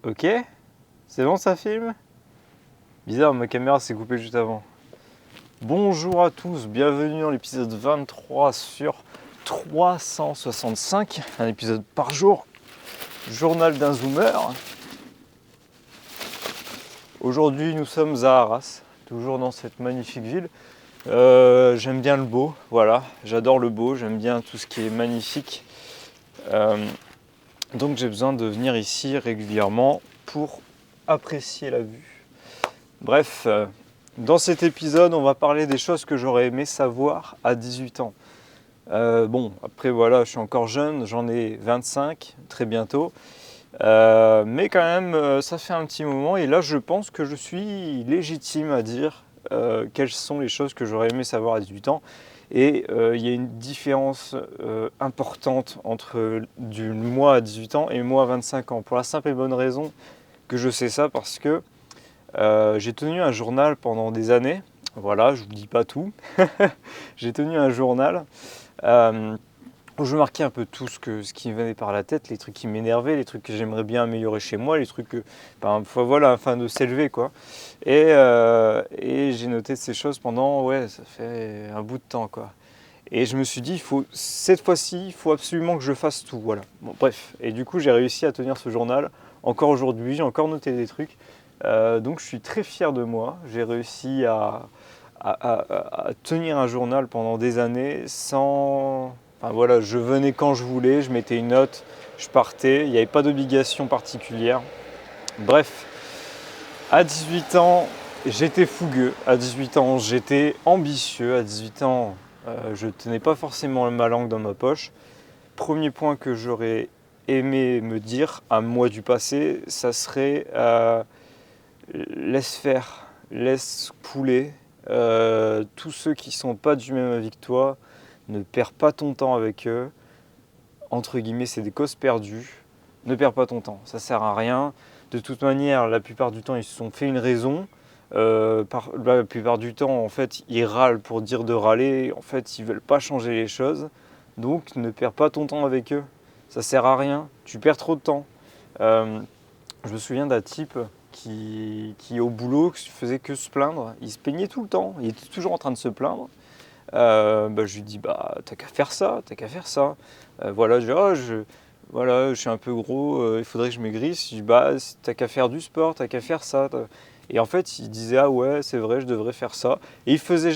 Ok, c'est bon ça filme? Bizarre, ma caméra s'est coupée juste avant. Bonjour à tous, bienvenue dans l'épisode 23 sur 365, un épisode par jour, journal d'un zoomer. Aujourd'hui nous sommes à Arras, toujours dans cette magnifique ville. J'aime bien le beau, voilà, j'adore le beau, j'aime bien tout ce qui est magnifique. Donc j'ai besoin de venir ici régulièrement pour apprécier la vue. Bref, dans cet épisode, on va parler des choses que j'aurais aimé savoir à 18 ans. Bon, après voilà, je suis encore jeune, j'en ai 25 très bientôt. Mais quand même, ça fait un petit moment et là, je pense que je suis légitime à dire quelles sont les choses que j'aurais aimé savoir à 18 ans. Et il y a une différence importante entre du moi à 18 ans et moi à 25 ans. Pour la simple et bonne raison que je sais ça parce que j'ai tenu un journal pendant des années. Voilà, je ne vous dis pas tout. J'ai tenu un journal où je marquais un peu tout ce qui me venait par la tête, les trucs qui m'énervaient, les trucs que j'aimerais bien améliorer chez moi, les trucs que, voilà, afin de s'élever, quoi. Et j'ai noté ces choses pendant, ouais, ça fait un bout de temps, quoi. Et je me suis dit, cette fois-ci, il faut absolument que je fasse tout, voilà. Bon, bref, et du coup, j'ai réussi à tenir ce journal. Encore aujourd'hui, j'ai encore noté des trucs. Donc je suis très fier de moi. J'ai réussi à tenir un journal pendant des années sans... Enfin voilà, je venais quand je voulais, je mettais une note, je partais, il n'y avait pas d'obligation particulière. Bref, à 18 ans, j'étais fougueux. À 18 ans, j'étais ambitieux. À 18 ans, je ne tenais pas forcément ma langue dans ma poche. Premier point que j'aurais aimé me dire à moi du passé, ça serait... laisse faire, laisse couler. Tous ceux qui ne sont pas du même avis que toi, ne perds pas ton temps avec eux. Entre guillemets, c'est des causes perdues. Ne perds pas ton temps, ça sert à rien. De toute manière, la plupart du temps, ils se sont fait une raison. La plupart du temps, en fait, ils râlent pour dire de râler. En fait, ils veulent pas changer les choses. Donc, ne perds pas ton temps avec eux. Ça sert à rien. Tu perds trop de temps. Je me souviens d'un type qui au boulot faisait que se plaindre. Il se plaignait tout le temps. Il était toujours en train de se plaindre. Je lui dis t'as qu'à faire ça, t'as qu'à faire ça. Voilà, je suis un peu gros, il faudrait que je maigrisse. Je dis t'as qu'à faire du sport, t'as qu'à faire ça. Et en fait, il disait ah ouais, c'est vrai, je devrais faire ça. Et il faisait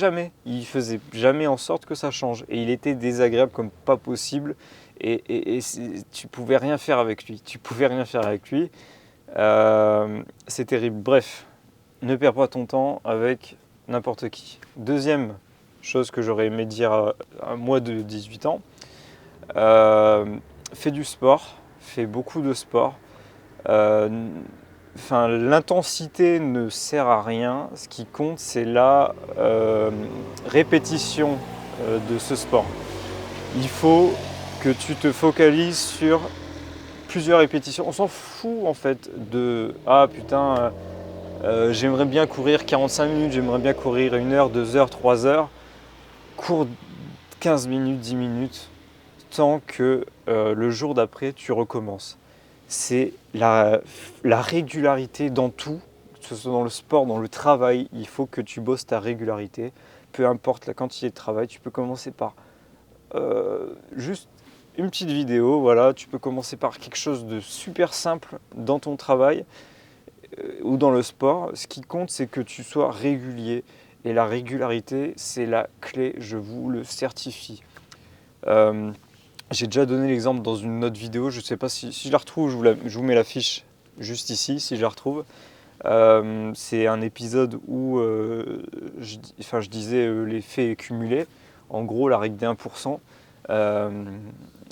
jamais en sorte que ça change. Et il était désagréable comme pas possible. Et tu pouvais rien faire avec lui. Tu pouvais rien faire avec lui. C'est terrible. Bref, ne perds pas ton temps avec n'importe qui. Deuxième chose que j'aurais aimé dire à moi de 18 ans, fais du sport, fais beaucoup de sport. L'intensité ne sert à rien. Ce qui compte, c'est la répétition de ce sport. Il faut que tu te focalises sur plusieurs répétitions. On s'en fout en fait de j'aimerais bien courir 45 minutes, j'aimerais bien courir 1 heure, 2 heures, 3 heures. Cours 15 minutes, 10 minutes, tant que le jour d'après, tu recommences. C'est la régularité dans tout, que ce soit dans le sport, dans le travail, il faut que tu bosses ta régularité. Peu importe la quantité de travail, tu peux commencer par juste une petite vidéo, voilà, tu peux commencer par quelque chose de super simple dans ton travail ou dans le sport. Ce qui compte, c'est que tu sois régulier. Et la régularité, c'est la clé, je vous le certifie. J'ai déjà donné l'exemple dans une autre vidéo, je ne sais pas si je la retrouve, je vous mets la fiche juste ici, si je la retrouve. C'est un épisode où je disais l'effet cumulé, en gros la règle des 1%.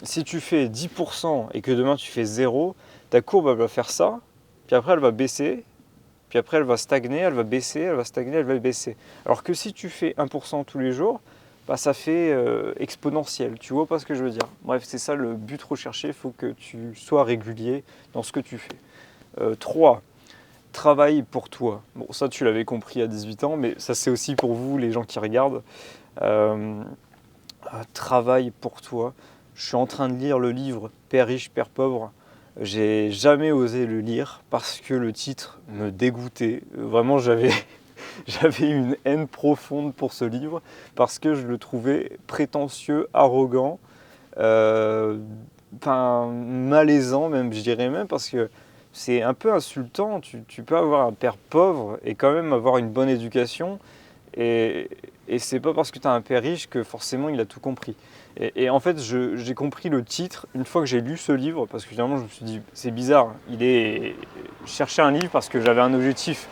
Si tu fais 10% et que demain tu fais 0, ta courbe elle va faire ça, puis après elle va baisser, puis après elle va stagner, elle va baisser, elle va stagner, elle va baisser. Alors que si tu fais 1% tous les jours, ça fait exponentiel. Tu vois pas ce que je veux dire? Bref, c'est ça le but recherché, il faut que tu sois régulier dans ce que tu fais. 3. Travaille pour toi. Bon, ça tu l'avais compris à 18 ans, mais ça c'est aussi pour vous, les gens qui regardent. Travaille pour toi. Je suis en train de lire le livre Père riche, Père pauvre. J'ai jamais osé le lire parce que le titre me dégoûtait. Vraiment, j'avais une haine profonde pour ce livre parce que je le trouvais prétentieux, arrogant, malaisant même, je dirais même, parce que c'est un peu insultant. Tu peux avoir un père pauvre et quand même avoir une bonne éducation. Et c'est pas parce que tu as un père riche que forcément il a tout compris. Et en fait, j'ai compris le titre une fois que j'ai lu ce livre, parce que finalement je me suis dit, c'est bizarre, je cherchais un livre parce que j'avais un objectif.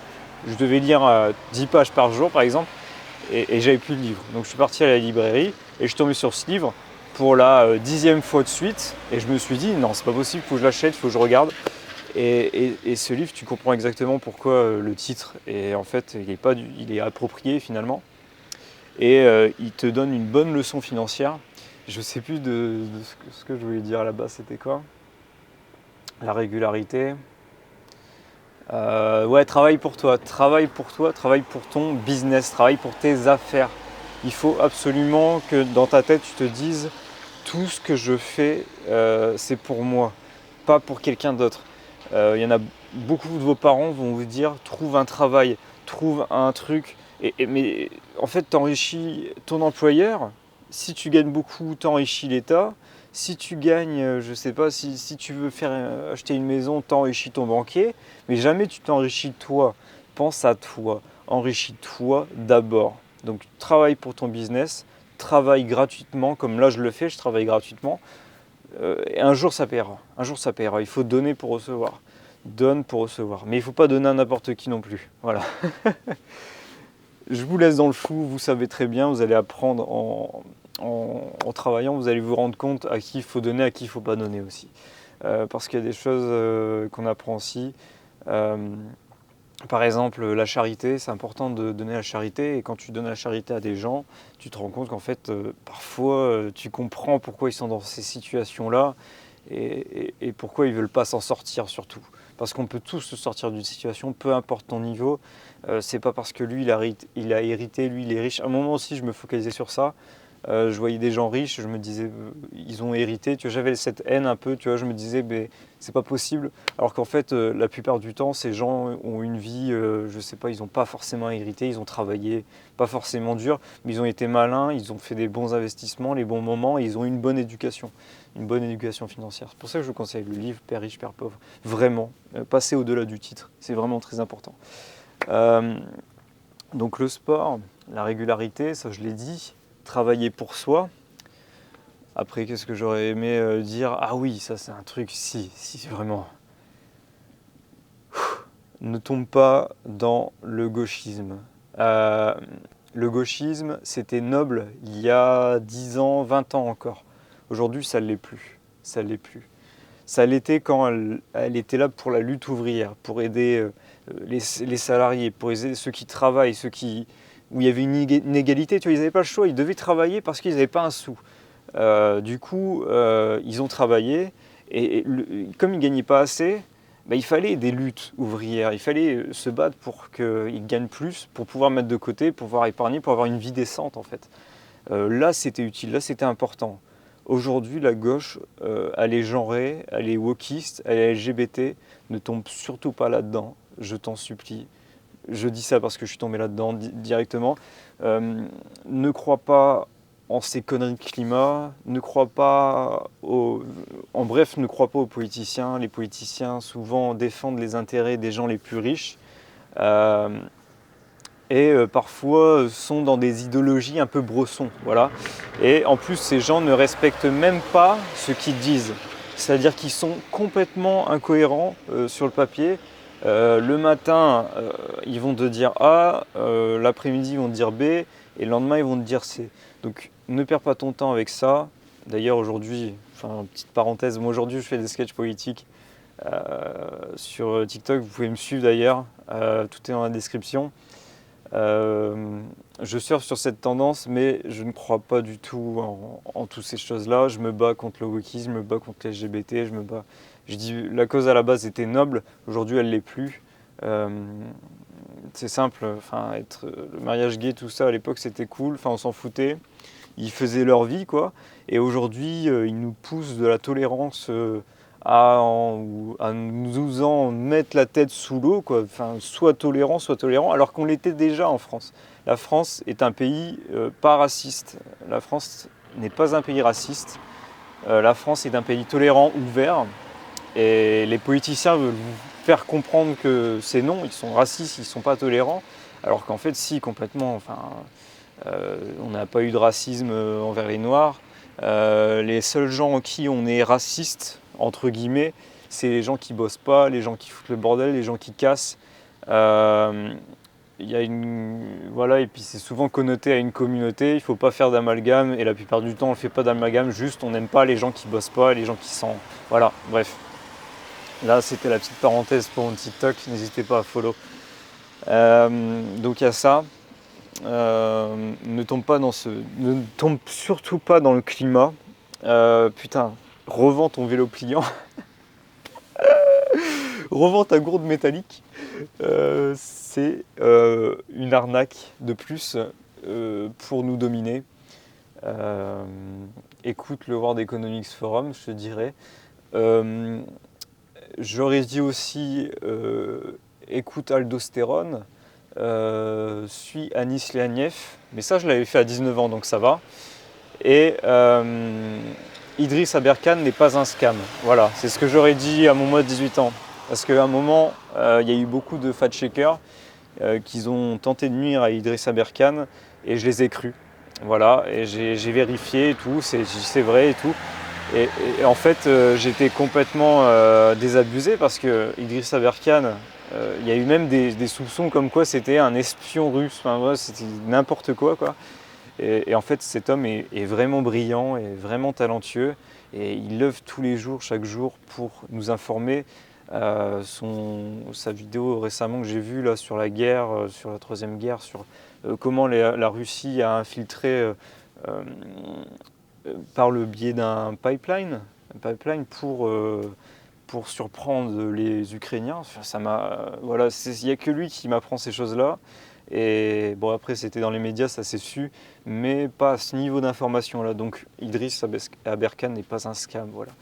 Je devais lire 10 pages par jour par exemple, et j'avais plus de livre. Donc je suis parti à la librairie et je suis tombé sur ce livre pour la 10e fois de suite, et je me suis dit, non, c'est pas possible, il faut que je l'achète, il faut que je regarde. Et ce livre, tu comprends exactement pourquoi le titre, et en fait, il est approprié finalement. Et il te donne une bonne leçon financière. Je sais plus de ce que je voulais dire là-bas, c'était quoi? La régularité. Ouais, travaille pour toi, travaille pour toi, travaille pour ton business, travaille pour tes affaires. Il faut absolument que dans ta tête, tu te dises, tout ce que je fais, c'est pour moi, pas pour quelqu'un d'autre. Il y en a beaucoup de vos parents vont vous dire, trouve un travail, trouve un truc. Mais en fait, tu enrichis ton employeur. Si tu gagnes beaucoup, tu enrichis l'État. Si tu gagnes, je sais pas, si tu veux faire acheter une maison, tu enrichis ton banquier. Mais jamais tu t'enrichis toi. Pense à toi. Enrichis-toi d'abord. Donc travaille pour ton business, travaille gratuitement, comme là je le fais, je travaille gratuitement. Et un jour ça paiera. Un jour ça paiera. Il faut donner pour recevoir. Donne pour recevoir. Mais il ne faut pas donner à n'importe qui non plus. Voilà. Je vous laisse dans le flou, vous savez très bien, vous allez apprendre en travaillant, vous allez vous rendre compte à qui il faut donner, à qui il ne faut pas donner aussi. Parce qu'il y a des choses qu'on apprend aussi. Par exemple, la charité, c'est important de donner la charité. Et quand tu donnes la charité à des gens, tu te rends compte qu'en fait, parfois, tu comprends pourquoi ils sont dans ces situations-là et pourquoi ils ne veulent pas s'en sortir surtout. Parce qu'on peut tous se sortir d'une situation, peu importe ton niveau. C'est pas parce que lui, il a hérité, lui, il est riche. À un moment aussi, je me focalisais sur ça. Je voyais des gens riches, je me disais, ils ont hérité. Tu vois, j'avais cette haine un peu, tu vois, je me disais, c'est pas possible. Alors qu'en fait, la plupart du temps, ces gens ont une vie, je sais pas, ils n'ont pas forcément hérité, ils ont travaillé, pas forcément dur, mais ils ont été malins, ils ont fait des bons investissements, les bons moments, et ils ont une bonne éducation financière. C'est pour ça que je vous conseille le livre Père riche, Père pauvre. Vraiment, passez au-delà du titre, c'est vraiment très important. Donc le sport, la régularité, ça je l'ai dit, travailler pour soi. Après, qu'est-ce que j'aurais aimé dire? Ah oui, ça c'est un truc, si vraiment. Ne tombe pas dans le gauchisme. Le gauchisme, c'était noble il y a 10 ans, 20 ans encore. Aujourd'hui, ça ne l'est plus. Ça l'est plus. Ça l'était quand elle était là pour la lutte ouvrière, pour aider les salariés, pour aider ceux qui travaillent, où il y avait une inégalité. Tu vois, ils n'avaient pas le choix, ils devaient travailler parce qu'ils n'avaient pas un sou. Du coup, ils ont travaillé et comme ils ne gagnaient pas assez, il fallait des luttes ouvrières, il fallait se battre pour qu'ils gagnent plus, pour pouvoir mettre de côté, pour pouvoir épargner, pour avoir une vie décente en fait. Là, c'était utile, là, c'était important. Aujourd'hui, la gauche, elle est genrée, elle est wokiste, elle est LGBT, ne tombe surtout pas là-dedans, je t'en supplie. Je dis ça parce que je suis tombé là-dedans directement. Ne crois pas en ces conneries de climat, ne crois pas en bref, ne crois pas aux politiciens. Les politiciens souvent défendent les intérêts des gens les plus riches et parfois sont dans des idéologies un peu brossons, voilà. Et en plus, ces gens ne respectent même pas ce qu'ils disent, c'est-à-dire qu'ils sont complètement incohérents sur le papier. Le matin, ils vont te dire A, l'après-midi, ils vont te dire B, et le lendemain, ils vont te dire C. Donc, ne perds pas ton temps avec ça. D'ailleurs, aujourd'hui, petite parenthèse, moi aujourd'hui, je fais des sketchs politiques sur TikTok. Vous pouvez me suivre d'ailleurs, tout est dans la description. Je surfe sur cette tendance, mais je ne crois pas du tout en toutes ces choses-là. Je me bats contre le wokisme, je me bats contre les LGBT, je me bats. Je dis la cause à la base était noble, aujourd'hui elle l'est plus. C'est simple, le mariage gay, tout ça à l'époque c'était cool, on s'en foutait. Ils faisaient leur vie quoi. Et aujourd'hui ils nous poussent de la tolérance à nous en mettre la tête sous l'eau, quoi. Enfin, soit tolérant, alors qu'on l'était déjà en France. La France est un pays pas raciste. La France n'est pas un pays raciste. La France est un pays tolérant, ouvert. Et les politiciens veulent vous faire comprendre que c'est non, ils sont racistes, ils ne sont pas tolérants. Alors qu'en fait, si, complètement. Enfin, on n'a pas eu de racisme envers les Noirs. Les seuls gens en qui on est raciste, entre guillemets, c'est les gens qui bossent pas, les gens qui foutent le bordel, les gens qui cassent. Il y a voilà, et puis c'est souvent connoté à une communauté, il ne faut pas faire d'amalgame, et la plupart du temps on ne fait pas d'amalgame, juste on n'aime pas les gens qui bossent pas, les gens qui sont... Voilà, bref. Là c'était la petite parenthèse pour mon TikTok, n'hésitez pas à follow. Donc il y a ça. Ne tombe surtout pas dans le climat. Putain, revends ton vélo pliant. Revends ta gourde métallique. C'est une arnaque de plus pour nous dominer. Écoute le World Economic Forum, je te dirais. J'aurais dit aussi écoute Aldostérone. Suis Anis Leaniev, mais ça je l'avais fait à 19 ans donc ça va. Et Idriss Aberkan n'est pas un scam. Voilà, c'est ce que j'aurais dit à mon mois de 18 ans. Parce qu'à un moment, il y a eu beaucoup de fact-checkers qui ont tenté de nuire à Idriss Aberkan et je les ai crus. Voilà, et j'ai vérifié et tout, c'est vrai et tout. Et en fait, j'étais complètement désabusé parce que Idriss Aberkan, il y a eu même des soupçons comme quoi c'était un espion russe, enfin, ouais, c'était n'importe quoi, quoi. Et en fait, cet homme est vraiment brillant et vraiment talentueux et il œuvre tous les jours, chaque jour, pour nous informer. Sa vidéo récemment que j'ai vue là, sur la guerre, sur la Troisième Guerre, sur comment la Russie a infiltré par le biais d'un pipeline pour surprendre les Ukrainiens. Enfin, voilà, il n'y a que lui qui m'apprend ces choses-là. Et bon, après, c'était dans les médias, ça s'est su, mais pas à ce niveau d'information-là. Donc, Idriss Aberkan n'est pas un scam, voilà.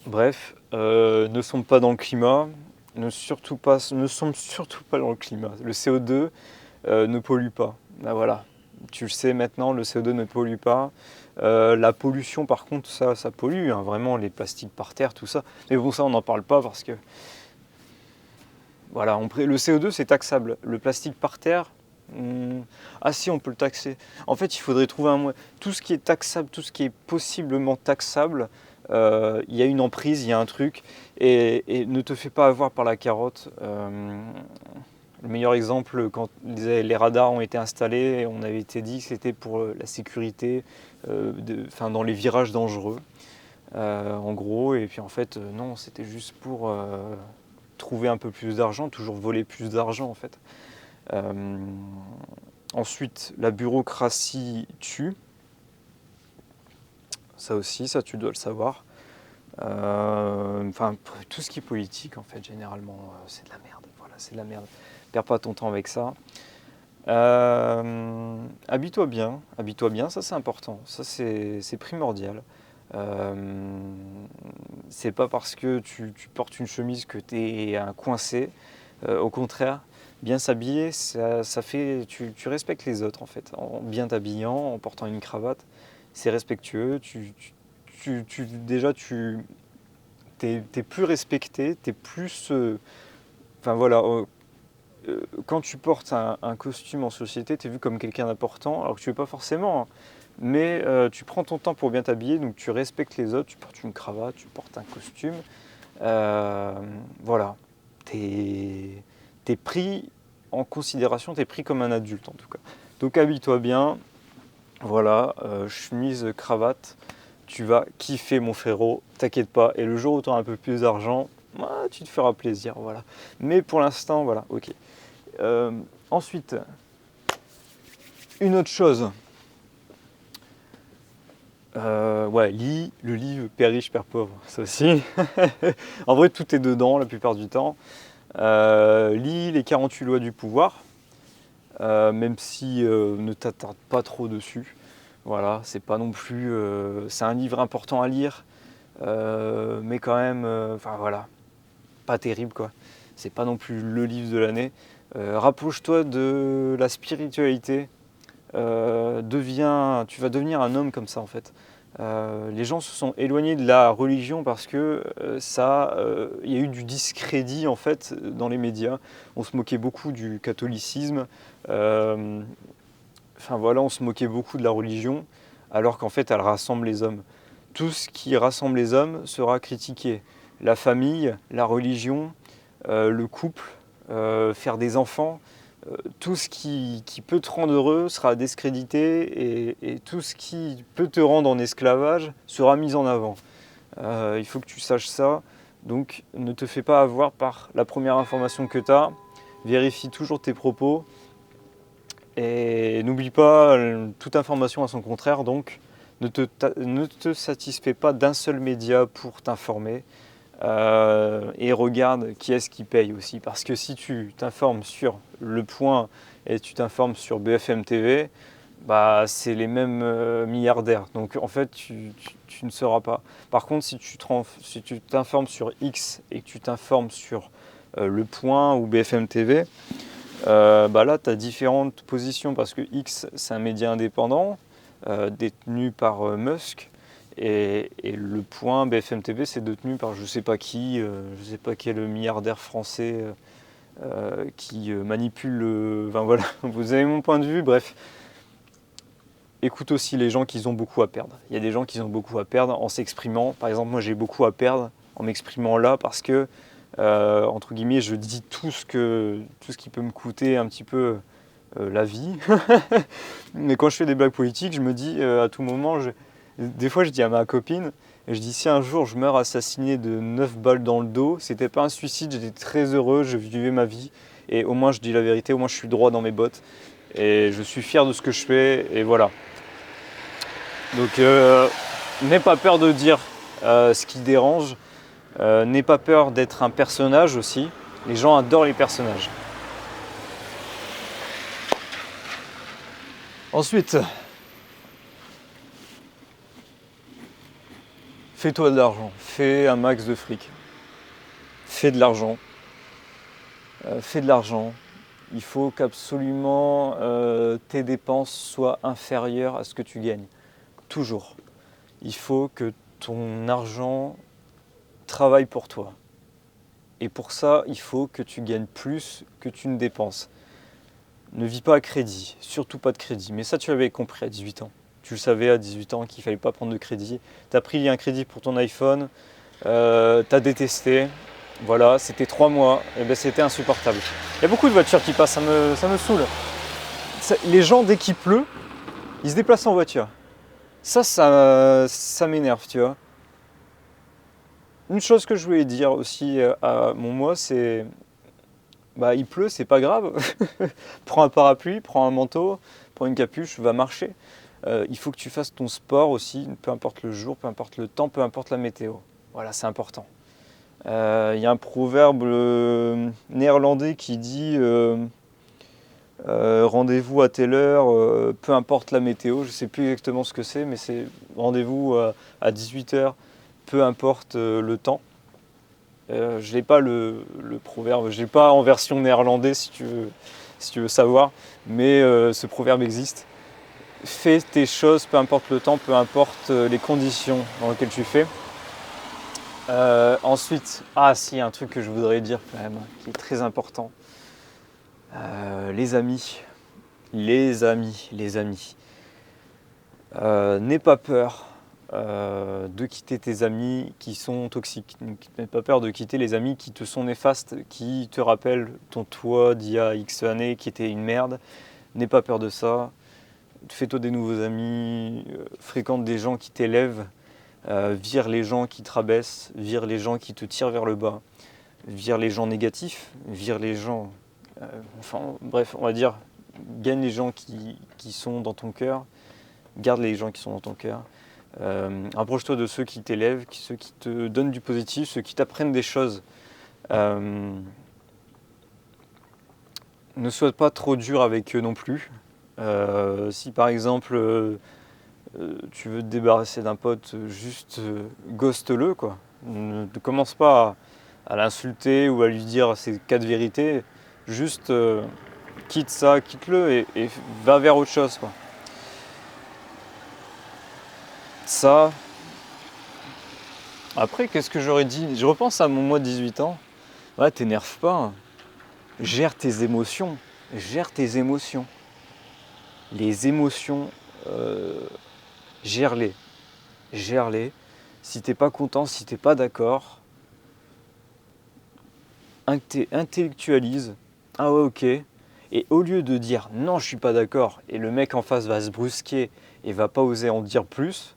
Bref, ne sommes pas dans le climat, ne sommes surtout pas dans le climat. Le CO2 ne pollue pas. Ben voilà, tu le sais maintenant, le CO2 ne pollue pas. La pollution, par contre, ça pollue, hein, vraiment, les plastiques par terre, tout ça. Mais bon, ça, on n'en parle pas parce que... Voilà, le CO2, c'est taxable. Le plastique par terre, ah si, on peut le taxer. En fait, il faudrait trouver un moyen. Tout ce qui est taxable, tout ce qui est possiblement taxable, il y a une emprise, il y a un truc. Et ne te fais pas avoir par la carotte. Le meilleur exemple, quand les radars ont été installés, on avait été dit que c'était pour la sécurité dans les virages dangereux, en gros. Et puis en fait, non, c'était juste pour trouver un peu plus d'argent, toujours voler plus d'argent en fait. Ensuite, la bureaucratie tue. Ça aussi, ça tu dois le savoir. Tout ce qui est politique en fait, généralement, c'est de la merde. Voilà, c'est de la merde. Perds pas ton temps avec ça. Habille-toi bien, ça c'est important, ça c'est primordial. C'est pas parce que tu portes une chemise que tu es coincé. Au contraire, bien s'habiller, ça fait, tu respectes les autres en fait. En bien t'habillant, en portant une cravate, c'est respectueux. Déjà, t'es plus respecté, t'es plus... quand tu portes un costume en société, tu es vu comme quelqu'un d'important, alors que tu ne es pas forcément, hein. Mais tu prends ton temps pour bien t'habiller, donc tu respectes les autres, tu portes une cravate, tu portes un costume. Voilà, tu es pris en considération, tu es pris comme un adulte en tout cas. Donc habille-toi bien, voilà, chemise, cravate, tu vas kiffer mon frérot, t'inquiète pas. Et le jour où tu auras un peu plus d'argent, tu te feras plaisir, voilà. Mais pour l'instant, voilà, ok. Ensuite, une autre chose. Lis le livre Père riche, Père pauvre, ça aussi. En vrai, tout est dedans la plupart du temps. Lis les 48 lois du pouvoir, même si ne t'attarde pas trop dessus. Voilà, c'est pas non plus. C'est un livre important à lire, mais quand même, enfin voilà, pas terrible quoi. C'est pas non plus le livre de l'année. Rapproche-toi de la spiritualité. Tu vas devenir un homme comme ça en fait. Les gens se sont éloignés de la religion parce que il y a eu du discrédit en fait dans les médias. On se moquait beaucoup du catholicisme. Enfin voilà, on se moquait beaucoup de la religion, alors qu'en fait elle rassemble les hommes. Tout ce qui rassemble les hommes sera critiqué. La famille, la religion, le couple, faire des enfants, tout ce qui peut te rendre heureux sera discrédité et tout ce qui peut te rendre en esclavage sera mis en avant. Il faut que tu saches ça. Donc ne te fais pas avoir par la première information que tu as. Vérifie toujours tes propos. Et n'oublie pas, toute information à son contraire. Donc ne te satisfais pas d'un seul média pour t'informer. Et regarde qui est-ce qui paye aussi. Parce que si tu t'informes sur Le Point et tu t'informes sur BFM TV, bah, c'est les mêmes milliardaires. Donc en fait, tu ne sauras pas. Par contre, si tu t'informes sur X et que tu t'informes sur Le Point ou BFM TV, bah là, tu as différentes positions parce que X, c'est un média indépendant détenu par Musk. Et Le Point, BFM TV, c'est détenu par je ne sais pas qui, je ne sais pas quel milliardaire français qui manipule. Enfin voilà, vous avez mon point de vue, bref. Écoute aussi les gens qui ont beaucoup à perdre. Il y a des gens qui ont beaucoup à perdre en s'exprimant. Par exemple, moi j'ai beaucoup à perdre en m'exprimant là parce que, entre guillemets, je dis tout ce qui peut me coûter un petit peu la vie. Mais quand je fais des blagues politiques, je me dis à tout moment, des fois je dis à ma copine, je dis si un jour je meurs assassiné de 9 balles dans le dos, c'était pas un suicide, j'étais très heureux, je vivais ma vie. Et au moins je dis la vérité, au moins je suis droit dans mes bottes. Et je suis fier de ce que je fais, et voilà. Donc n'aie pas peur de dire ce qui dérange, n'aie pas peur d'être un personnage aussi. Les gens adorent les personnages. Ensuite, fais-toi de l'argent, fais un max de fric. Fais de l'argent. Fais de l'argent. Il faut qu'absolument tes dépenses soient inférieures à ce que tu gagnes. Toujours. Il faut que ton argent travaille pour toi. Et pour ça, il faut que tu gagnes plus que tu ne dépenses. Ne vis pas à crédit, surtout pas de crédit. Mais ça, tu l'avais compris à 18 ans. Tu le savais à 18 ans qu'il ne fallait pas prendre de crédit. Tu as pris un crédit pour ton iPhone, tu as détesté. Voilà, c'était 3 mois, et ben c'était insupportable. Il y a beaucoup de voitures qui passent, ça me saoule. Les gens, dès qu'il pleut, ils se déplacent en voiture. Ça m'énerve, tu vois. Une chose que je voulais dire aussi à mon moi, c'est bah il pleut, c'est pas grave. Prends un parapluie, prends un manteau, prends une capuche, va marcher. Il faut que tu fasses ton sport aussi, peu importe le jour, peu importe le temps, peu importe la météo. Voilà, c'est important. Il y a un proverbe néerlandais qui dit rendez-vous à telle heure, peu importe la météo. Je ne sais plus exactement ce que c'est, mais c'est rendez-vous à 18h, peu importe le temps. Je n'ai pas le proverbe, je l'ai pas en version néerlandaise si tu veux savoir, mais ce proverbe existe. Fais tes choses, peu importe le temps, peu importe les conditions dans lesquelles tu fais. Ensuite, si, un truc que je voudrais dire quand même, qui est très important. Les amis. N'aie pas peur de quitter tes amis qui sont toxiques. N'aie pas peur de quitter les amis qui te sont néfastes, qui te rappellent ton toi d'il y a X années qui était une merde. N'aie pas peur de ça. Fais-toi des nouveaux amis, fréquente des gens qui t'élèvent, vire les gens qui te rabaissent, vire les gens qui te tirent vers le bas, vire les gens négatifs, vire les gens... bref, on va dire, gagne les gens qui sont dans ton cœur, garde les gens qui sont dans ton cœur. Rapproche-toi de ceux qui t'élèvent, ceux qui te donnent du positif, ceux qui t'apprennent des choses. Ne sois pas trop dur avec eux non plus. Si par exemple tu veux te débarrasser d'un pote, juste ghost-le, quoi. Ne commence pas à l'insulter ou à lui dire ses 4 vérités. Juste quitte ça, quitte-le et va vers autre chose, quoi. Ça. Après, qu'est-ce que j'aurais dit? Je repense à mon mois de 18 ans. Ouais, t'énerve pas, hein. Gère tes émotions. Gère tes émotions. Les émotions, gère-les. Gère-les. Si t'es pas content, si t'es pas d'accord, intellectualise. Ah ouais, ok. Et au lieu de dire non, je suis pas d'accord, et le mec en face va se brusquer et va pas oser en dire plus,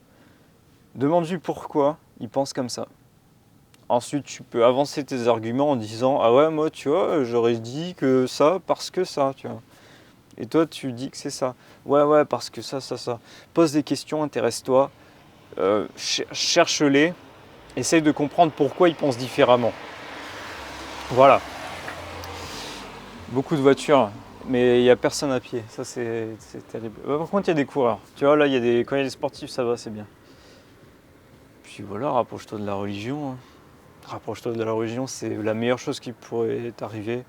demande-lui pourquoi il pense comme ça. Ensuite, tu peux avancer tes arguments en disant ah ouais, moi, tu vois, j'aurais dit que ça parce que ça, tu vois. Et toi, tu dis que c'est ça. Ouais, parce que ça. Pose des questions, intéresse-toi, cherche-les, essaye de comprendre pourquoi ils pensent différemment. Voilà. Beaucoup de voitures, mais il n'y a personne à pied. Ça, c'est terrible. Par contre, il y a des coureurs. Tu vois, là, quand il y a des sportifs, ça va, c'est bien. Puis voilà, rapproche-toi de la religion, hein. Rapproche-toi de la religion, c'est la meilleure chose qui pourrait t'arriver.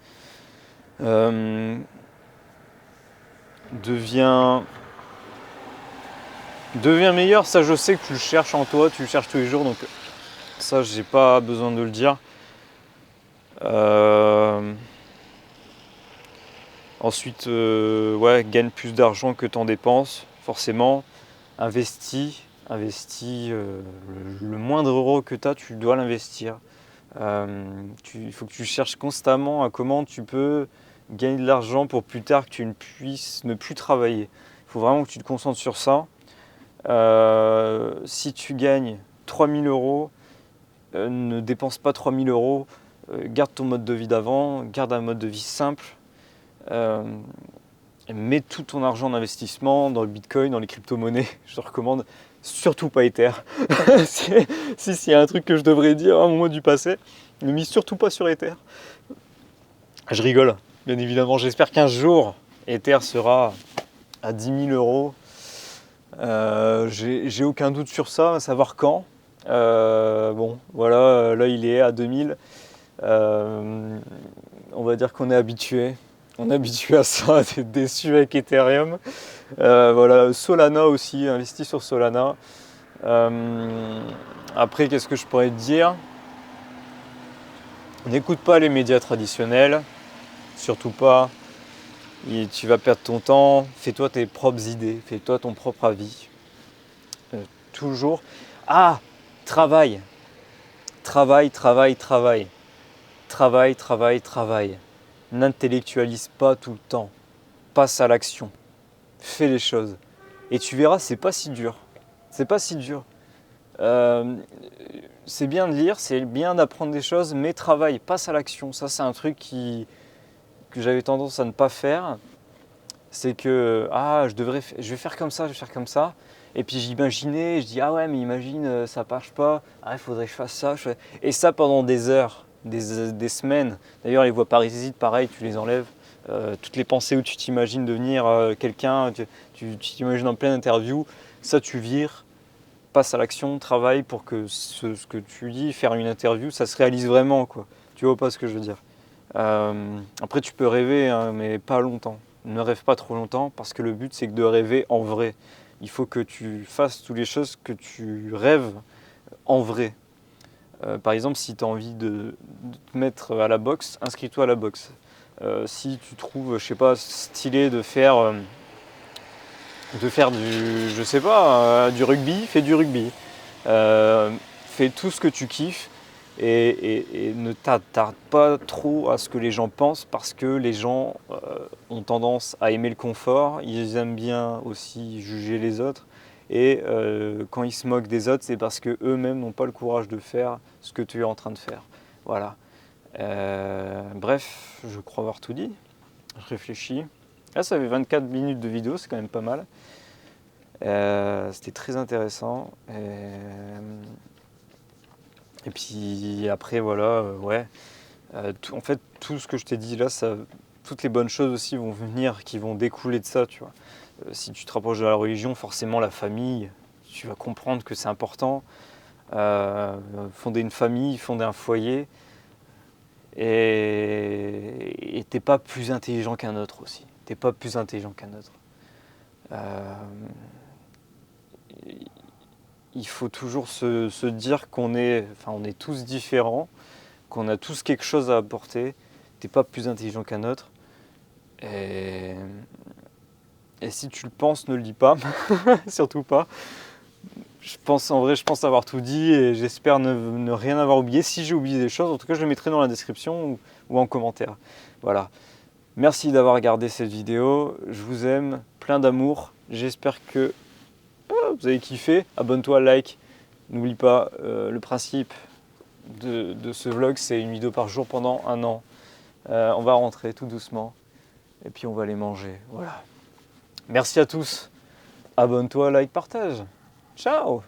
Deviens meilleur, ça je sais que tu le cherches en toi, tu le cherches tous les jours, donc ça j'ai pas besoin de le dire. Ensuite, ouais, gagne plus d'argent que t'en dépenses, forcément. Investis, le moindre euro que tu as, tu dois l'investir. Il faut que tu cherches constamment à comment tu peux gagner de l'argent pour plus tard que tu ne puisses ne plus travailler. Il faut vraiment que tu te concentres sur ça. Si tu gagnes 3000 euros, ne dépense pas 3000 euros, garde ton mode de vie d'avant, garde un mode de vie simple. Mets tout ton argent en investissement dans le bitcoin, dans les crypto-monnaies. Je te recommande surtout pas Ether. Si s'il y a un truc que je devrais dire à un moment du passé, ne mise surtout pas sur Ether. Je rigole, bien évidemment. J'espère qu'un jour, Ether sera à 10 000 euros. J'ai aucun doute sur ça, à savoir quand. Bon, voilà, là il est à 2000. On va dire qu'on est habitué. On est habitué à ça, d'être déçu avec Ethereum. Voilà, Solana aussi, investis sur Solana. Après, qu'est-ce que je pourrais te dire? N'écoute pas les médias traditionnels, surtout pas. Tu vas perdre ton temps. Fais-toi tes propres idées, fais-toi ton propre avis. Toujours. Ah, travail. Travail. N'intellectualise pas tout le temps. Passe à l'action. Fais les choses. Et tu verras, c'est pas si dur. C'est pas si dur. C'est bien de lire, c'est bien d'apprendre des choses, mais travaille, passe à l'action. Ça, c'est un truc que j'avais tendance à ne pas faire. C'est que, je vais faire comme ça. Et puis j'imaginais, je dis, ah ouais, mais imagine, ça marche pas. Ah, il faudrait que je fasse ça. Et ça pendant des heures, des semaines. D'ailleurs, les voies parasites, pareil, tu les enlèves. Toutes les pensées où tu t'imagines devenir quelqu'un, tu t'imagines en pleine interview, ça tu vires, passe à l'action, travaille pour que ce que tu dis, faire une interview, ça se réalise vraiment, quoi. Tu vois pas ce que je veux dire. Après tu peux rêver, hein, mais pas longtemps. Ne rêve pas trop longtemps parce que le but c'est de rêver en vrai. Il faut que tu fasses toutes les choses que tu rêves en vrai. Par exemple, si tu as envie de te mettre à la boxe, inscris-toi à la boxe. Si tu trouves, je sais pas, stylé de faire du, je sais pas, du rugby, fais du rugby. Fais tout ce que tu kiffes et ne t'attarde pas trop à ce que les gens pensent parce que les gens ont tendance à aimer le confort, ils aiment bien aussi juger les autres et quand ils se moquent des autres, c'est parce qu'eux-mêmes n'ont pas le courage de faire ce que tu es en train de faire. Voilà. Bref, je crois avoir tout dit. Je réfléchis. Là, ça fait 24 minutes de vidéo, c'est quand même pas mal. C'était très intéressant. Et puis après, voilà, ouais. En fait, tout ce que je t'ai dit là, toutes les bonnes choses aussi vont venir, qui vont découler de ça, tu vois. Si tu te rapproches de la religion, forcément la famille, tu vas comprendre que c'est important. Fonder une famille, fonder un foyer. Et t'es pas plus intelligent qu'un autre aussi. T'es pas plus intelligent qu'un autre. Il faut toujours se dire on est tous différents, qu'on a tous quelque chose à apporter. T'es pas plus intelligent qu'un autre. Et si tu le penses, ne le dis pas, surtout pas. Je pense avoir tout dit et j'espère ne rien avoir oublié. Si j'ai oublié des choses, en tout cas, je le mettrai dans la description ou en commentaire. Voilà. Merci d'avoir regardé cette vidéo. Je vous aime, plein d'amour. J'espère que vous avez kiffé. Abonne-toi, like. N'oublie pas, le principe de ce vlog, c'est une vidéo par jour pendant 1 an. On va rentrer tout doucement et puis on va aller manger. Voilà. Merci à tous. Abonne-toi, like, partage. Ciao!